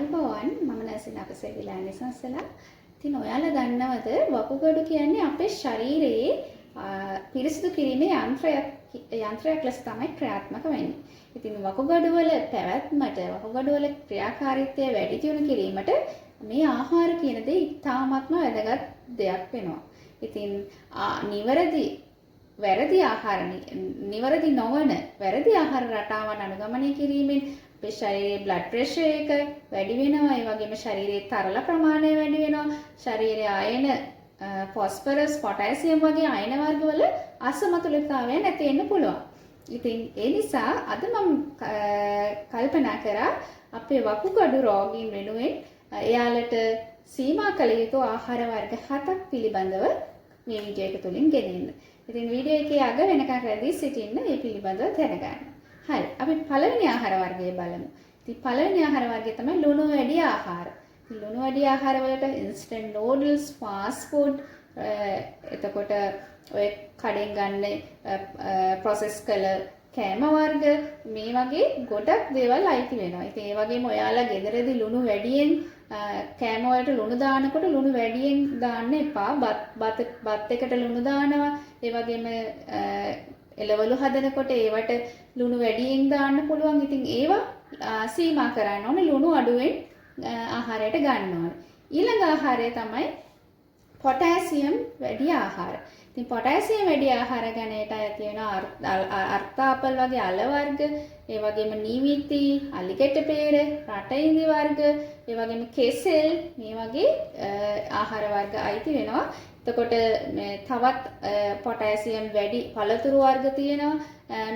ආයුබෝවන් මම නැසින අපසේ විලානි සංසලා. ඉතින් ඔයාලා දන්නවද වකුගඩු කියන්නේ අපේ ශරීරයේ පිරිසිදු කිරීමේ යන්ත්‍රයක් ලෙස තමයි ක්‍රියාත්මක වෙන්නේ. ඉතින් වකුගඩු වල පැවැත්මට වකුගඩු වල ක්‍රියාකාරීත්වය වැඩි දියුණු කිරීමට මේ ආහාර කියන දේ ඉතාමත්ම වැදගත් දෙයක් වෙනවා. ඉතින් වැරදි ආහාර නිවැරදි නොවන වැරදි ආහාර රටාවන් අනුගමනය කිරීමෙන් අපේ ශරීරයේ බ්ලඩ් ප්‍රෙෂර් එක වැඩි වෙනවා. ඒ වගේම ශරීරයේ තරල ප්‍රමාණය වැඩි වෙනවා. ශරීරයේ අයන ෆොස්ෆරස් පොටෑසියම් වගේ අයන වර්ගවල අසමතුලිතතාවය නැති වෙන්න පුළුවන්. ඉතින් ඒ නිසා අද මම කල්පනා කරා අපේ වකුගඩු රෝගීන් වෙනුවෙන් එයාලට සීමා කළ යුතු ආහාර වර්ග 7ක් පිළිබඳව මේ වීඩියෝ එක තුලින් ගෙනෙන්න. ඉතින් වීඩියෝ එකේ අග වෙනකන් රැඳී සිටින්න මේ පිළිබඳව දැනගන්න. හරි. අපි පළවෙනි ආහාර වර්ගය බලමු. ඉතින් පළවෙනි ආහාර වර්ගය තමයි ලුණු වැඩි ආහාර. ඉතින් ලුණු වැඩි ආහාර වලට instant noodles, fast food, එතකොට ඔය කඩෙන් ගන්න process කළ කෑම වර්ග මේ වගේ ගොඩක් දේවල් අයිති වෙනවා. ඉතින් ඒ වගේම ඔයාලා ගෙදරදී ලුණු වැඩියෙන් කෑම වලට ලුණු දානකොට ලුණු වැඩියෙන් දාන්න එපා. බත් එකට ලුණු දානවා. ඒ වගේම එළවලු හදනකොට ඒවට ලුණු වැඩියෙන් දාන්න පුළුවන්. ඉතින් ඒවා සීමා කරන්න ඕනේ. ලුණු අඩුවෙන් ආහාරයට ගන්න ඕනේ. ඊළඟ ආහාරය තමයි පොටෑසියම් වැඩි ආහාර. ඉතින් පොටෑසියම් වැඩි ආහාර ගණයට ඇති වෙන අර්ථාපල් වගේ අල වර්ග, ඒ වගේම නීවිති, අලිකැට peer, රටඉඳි වර්ග, ඒ වගේම කෙසෙල් මේ වගේ ආහාර වර්ග අයිති වෙනවා. එතකොට තවත් පොටෑසියම් වැඩි පළතුරු වර්ග තියෙනවා.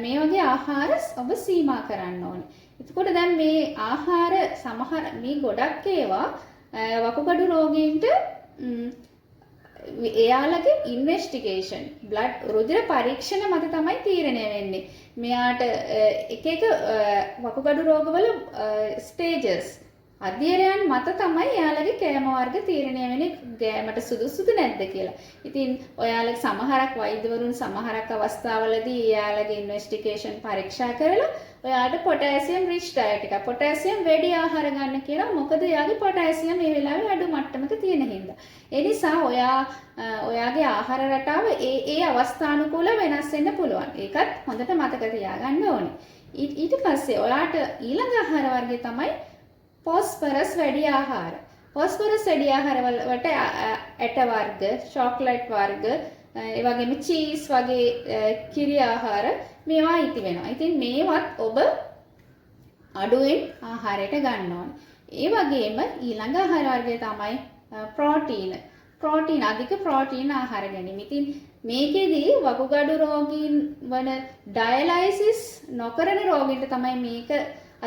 මේ වගේ ආහාර ඔබ සීමා කරන්න ඕනේ. එතකොට දැන් මේ ආහාර සමහර මේ ගොඩක් ඒවා වකුගඩු රෝගීන්ට එයාලගේ ඉන්වෙස්ටිගේෂන් රුධිර පරීක්ෂණ මත තමයි තීරණය වෙන්නේ. මෙයාට එක වකුගඩු රෝගවල ස්ටේජස් අධ්‍යයනයන් මත තමයි එයාලගේ කෑම වර්ග තීරණය වෙන්නේ ගෑමට සුදුසුද නැද්ද කියලා. ඉතින් ඔයාලගේ සමහරක් වෛද්‍යවරුන් සමහරක් අවස්ථාවලදී එයාලගේ ඉන්වෙස්ටිගේෂන් පරීක්ෂා කරලා ඔයාලට පොටෑසියම් රිච් ඩයට් එක පොටෑසියම් වැඩි ආහාර ගන්න කියලා. මොකද එයාගේ පොටෑසියම් මේ වෙලාවේ අඩු මට්ටමක තියෙන හින්දා. ඒ නිසා ඔයාගේ ආහාර රටාව ඒ අවස්ථානුකූලව වෙනස් වෙන්න පුළුවන්. ඒකත් හොඳට මතක තියාගන්න ඕනේ. ඊට පස්සේ ඔයාට ඊළඟ ආහාර වර්ගය තමයි ෆොස්ෆරස් වැඩි ආහාර. ෆොස්ෆරස් වැඩි ආහාර වලට ඇට වර්ග, චොක්ලට් වර්ග, ඒ වගේම චීස් වගේ කිරි ආහාර මේවා අයිති වෙනවා. ඉතින් මේවත් ඔබ අඩුවෙන් ආහාරයට ගන්න ඕනේ. ඒ වගේම ඊළඟ ආහාර වර්ගය තමයි ප්‍රෝටීන අධික ප්‍රෝටීන ආහාර ගැනීම. ඉතින් මේකෙදී වකුගඩු රෝගීන් වන ඩයලයිසිස් නොකරන රෝගීන්ට තමයි මේක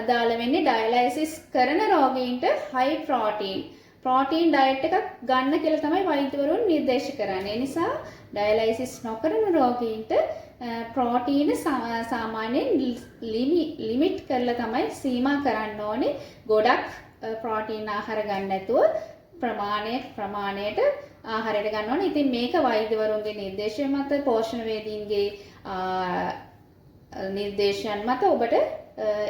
අදාළ වෙන්නේ. ඩයලයිසිස් කරන රෝගීන්ට හයි ප්‍රෝටීන් ඩයට් එකක් ගන්න කියලා තමයි වෛද්‍යවරුන් නිර්දේශ කරන්නේ. ඒ නිසා ඩයලයිසිස් නොකරන රෝගීන්ට ප්‍රෝටීන සාමාන්‍යයෙන් ලිමිට් කරලා තමයි සීමා කරන්න ඕනේ. ගොඩක් ප්‍රෝටීන් ආහාර ගන්න නැතුව ප්‍රමාණයට ආහාරයට ගන්න ඕනේ. ඉතින් මේක වෛද්‍යවරුන්ගේ නිර්දේශය මත පෝෂණ වේදීන්ගේ නිර්දේශයන් මත ඔබට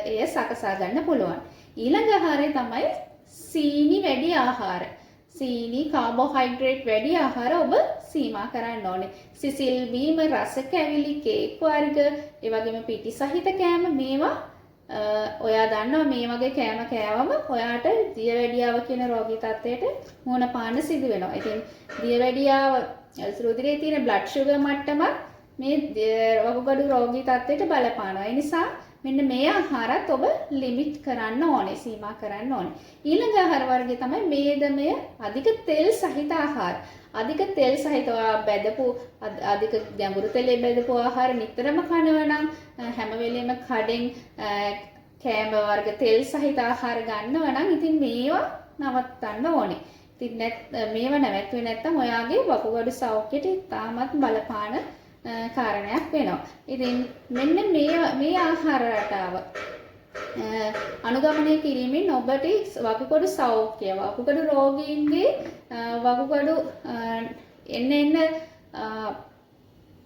එය සකසා ගන්න පුළුවන්. ඊළඟ ආහාරය තමයි සීනි වැඩි ආහාර. සීනි කාබෝහයිඩ්‍රේට් වැඩි ආහාර ඔබ සීමා කරන්න ඕනේ. සිසිල් බීම, රස කැවිලි, කේක් වර්ග, ඒ වගේම පිටි සහිත කෑම මේවා ඔයා දන්නවා මේ වගේ කෑම කෑවම ඔයාට දියවැඩියාව කියන රෝගී තත්ත්වයට මුහුණ පාන්න සිදු වෙනවා. ඉතින් දියවැඩියාව රුධිරයේ තියෙන බ්ලඩ් ෂුගර් මට්ටම මේ වකුගඩු රෝගී තත්ත්වයට බලපානවා. ඒ නිසා මෙන්න මේ ආහාරත් ඔබ ලිමිට් කරන්න ඕනේ, සීමා කරන්න ඕනේ. ඊළඟ ආහාර වර්ගය තමයි මේදමය අධික තෙල් සහිත ආහාර. අධික තෙල් සහිත බෙදපු අධික ගැඹුරු තෙලේ බෙදපු ආහාර නිතරම කනවා නම් හැම වෙලෙම කඩෙන් කෑම වර්ග තෙල් සහිත ආහාර ගන්නවා නම් ඉතින් මේවා නවත්තන්න ඕනේ. ඉතින් මේවා නැවැත්තුවේ නැත්නම් ඔයාගේ වකුගඩු සෞඛ්‍යයට තාමත් බලපාන කාරණයක් වෙනවා. ඉතින් මෙන්න මේ ආහාර රටාව අනුගමනය කිරීමෙන් ඔබට වකුගඩු සෞඛ්‍ය වකුගඩු රෝගීන්ගේ වකුගඩු එන්න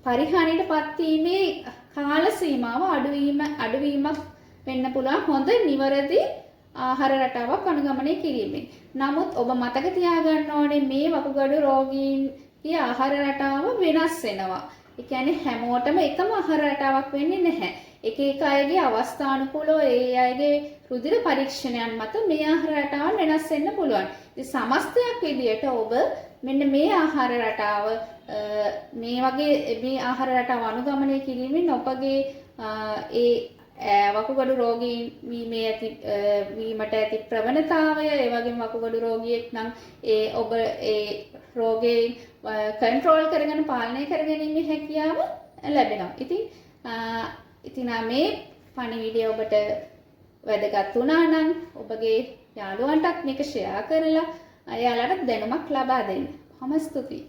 පරිහානියට පත්වීමේ කාල සීමාව අඩුවීමක් වෙන්න පුළුවන්. හොඳ නිවැරදි ආහාර රටාවක් අනුගමනය කිරීමෙන්. නමුත් ඔබ මතක තියාගන්න ඕනේ මේ වකුගඩු රෝගීන්ගේ ආහාර රටාව වෙනස් වෙනවා. ඒ කියන්නේ හැමෝටම එකම ආහාර රටාවක් වෙන්නේ නැහැ. එක එක අයගේ අවස්ථානුකූලව ඒ අයගේ රුධිර පරීක්ෂණයන් මත මේ ආහාර රටාව වෙනස් වෙන්න පුළුවන්. ඉතින් සමස්තයක් විදියට ඔබ මෙන්න මේ ආහාර රටාව මේ වගේ මේ ආහාර රටාව අනුගමනය කිරීමෙන් ඔබගේ ඒ වකුගඩු රෝගී වීමට ඇති ප්‍රවණතාවය ඒ වගේම වකුගඩු රෝගියෙක් නම් ඔබ ඒ රෝගේ කන්ට්‍රෝල් කරගෙන පාලනය කරගැනීමේ හැකියාව ලැබෙනවා. ඉතින් මේ පණිවිඩය ඔබට වැදගත් වුණා නම් ඔබගේ යාළුවන්ටත් මේක ෂෙයා කරලා එයාලට දැනුමක් ලබා දෙන්න. බොහොම ස්තුතියි.